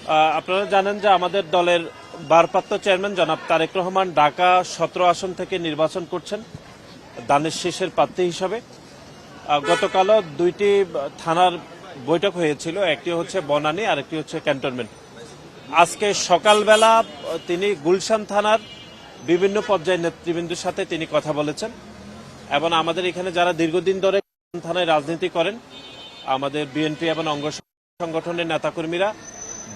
আপনারা জানেন যে আমাদের দলের ভারপ্রাপ্ত চেয়ারম্যান জনাব তারেক রহমান ঢাকা 17 আসন থেকে নির্বাচন করছেন দানের শীষের প্রার্থী হিসাবে। গতকালও দুইটি থানার বৈঠক হয়েছিল, একটি হচ্ছে বনানী আর একটি হচ্ছে ক্যান্টনমেন্ট। আজকে সকালবেলা তিনি গুলশান থানার বিভিন্ন পর্যায়ের নেতৃবৃন্দের সাথে তিনি কথা বলেছেন এবং আমাদের এখানে যারা দীর্ঘদিন ধরে থানায় রাজনীতি করেন, আমাদের বিএনপি এবং অঙ্গ সংগঠনের নেতাকর্মীরা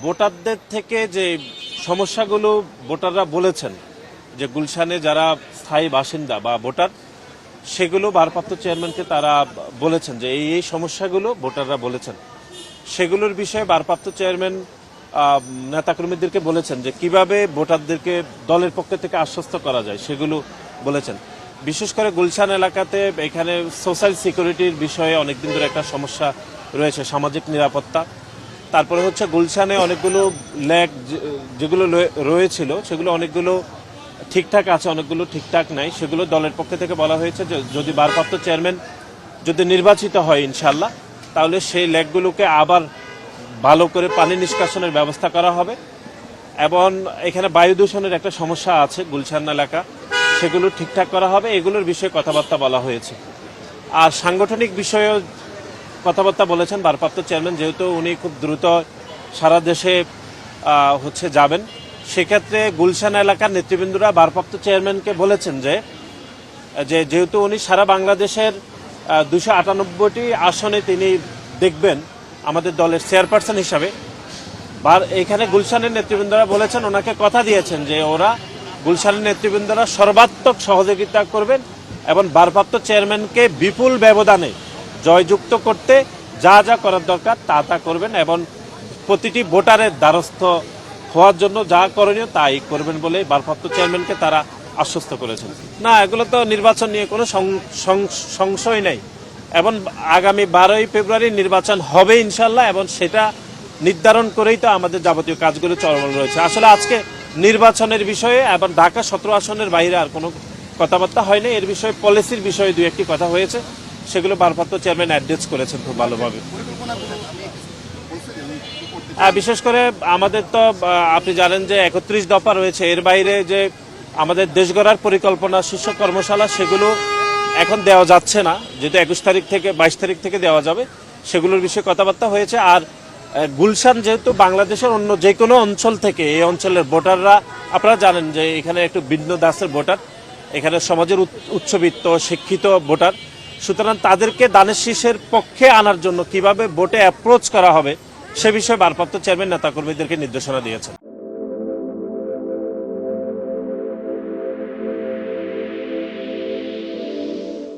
ভোটারদের থেকে যে সমস্যাগুলো ভোটাররা বলেছেন, যে গুলশানে যারা স্থায়ী বাসিন্দা বা ভোটার, সেগুলো ভারপ্রাপ্ত চেয়ারম্যানকে তারা বলেছেন যে এই সমস্যাগুলো ভোটাররা বলেছেন। সেগুলোর বিষয়ে ভারপ্রাপ্ত চেয়ারম্যান নেতাকর্মীদেরকে বলেছেন যে কিভাবে ভোটারদেরকে দলের পক্ষ থেকে আশ্বস্ত করা যায়, সেগুলো বলেছেন। বিশেষ করে গুলশান এলাকাতে এখানে সোশ্যাল সিকিউরিটির বিষয়ে অনেকদিন ধরে একটা সমস্যা রয়েছে, সামাজিক নিরাপত্তা। তারপরে হচ্ছে গুলশানে অনেকগুলো ল্যাগ যেগুলো রয়েছিল সেগুলো অনেকগুলো ঠিকঠাক আছে, অনেকগুলো ঠিকঠাক নাই। সেগুলো দলের পক্ষ থেকে বলা হয়েছে যে যদি ভারপ্রাপ্ত চেয়ারম্যান যদি নির্বাচিত হয় ইনশাল্লাহ, তাহলে সেই ল্যাগগুলোকে আবার ভালো করে পানি নিষ্কাশনের ব্যবস্থা করা হবে। এবং এখানে বায়ু দূষণের একটা সমস্যা আছে গুলশান এলাকা, সেগুলো ঠিকঠাক করা হবে। এগুলোর বিষয়ে কথাবার্তা বলা হয়েছে। আর সাংগঠনিক বিষয়েও কথাবার্তা বলেছেন ভারপ্রাপ্ত চেয়ারম্যান, যেহেতু উনি খুব দ্রুত সারা দেশে যাবেন। সেক্ষেত্রে গুলশান এলাকার নেতৃবৃন্দরা ভারপ্রাপ্ত চেয়ারম্যানকে বলেছেন যে যেহেতু উনি সারা বাংলাদেশের 298টি আসনে তিনি দেখবেন আমাদের দলের চেয়ারপারসন হিসাবে, এখানে গুলশানের নেতৃবৃন্দরা বলেছেন, ওনাকে কথা দিয়েছেন যে ওরা গুলশানের নেতৃবৃন্দরা সর্বাত্মক সহযোগিতা করবেন এবং ভারপ্রাপ্ত চেয়ারম্যানকে বিপুল ব্যবধানে জয়যুক্ত করতে যা যা করার দরকার তা করবেন এবং প্রতিটি ভোটারের দ্বারস্থ হওয়ার জন্য যা করণীয় তাই করবেন বলে ভারপ্রাপ্ত চেয়ারম্যানকে তারা আশ্বস্ত করেছেন। না, এগুলো তো নির্বাচন নিয়ে কোনো সংশয় নেই এবং আগামী 12ই ফেব্রুয়ারি নির্বাচন হবে ইনশাল্লাহ, এবং সেটা নির্ধারণ করেই তো আমাদের যাবতীয় কাজগুলো চলমান রয়েছে। আসলে আজকে নির্বাচনের বিষয়ে এবং ঢাকা 17 আসনের বাইরে আর কোনো কথাবার্তা হয়নি। এর বিষয়ে পলিসির বিষয়ে দুই একটি কথা হয়েছে, সেগুলো ভারপ্রাপ্ত চেয়ারম্যান অ্যাড্রেস করেছেন খুব ভালোভাবে। বিশেষ করে আমাদের তো আপনি জানেন যে 31 দফা রয়েছে। এর বাইরে যে আমাদের দেশ গড়ার পরিকল্পনা শীর্ষ কর্মশালা, সেগুলো এখন দেওয়া যাচ্ছে না, যেহেতু 21 তারিখ থেকে 22 তারিখ থেকে দেওয়া যাবে। সেগুলোর বিষয়ে কথাবার্তা হয়েছে। আর গুলশান যেহেতু বাংলাদেশের অন্য যে কোনো অঞ্চল থেকে এই অঞ্চলের ভোটাররা, আপনারা জানেন যে এখানে একটু ভিন্ন দাসের ভোটার, এখানে সমাজের উচ্চবিত্ত শিক্ষিত ভোটার, সুতরাং তাদেরকে দানের শীষের পক্ষে আনার জন্য কিভাবে ভোটে অ্যাপ্রোচ করা হবে সে বিষয়ে ভারপ্রাপ্ত চেয়ারম্যান নেতাকর্মীদেরকে নির্দেশনা দিয়েছেন।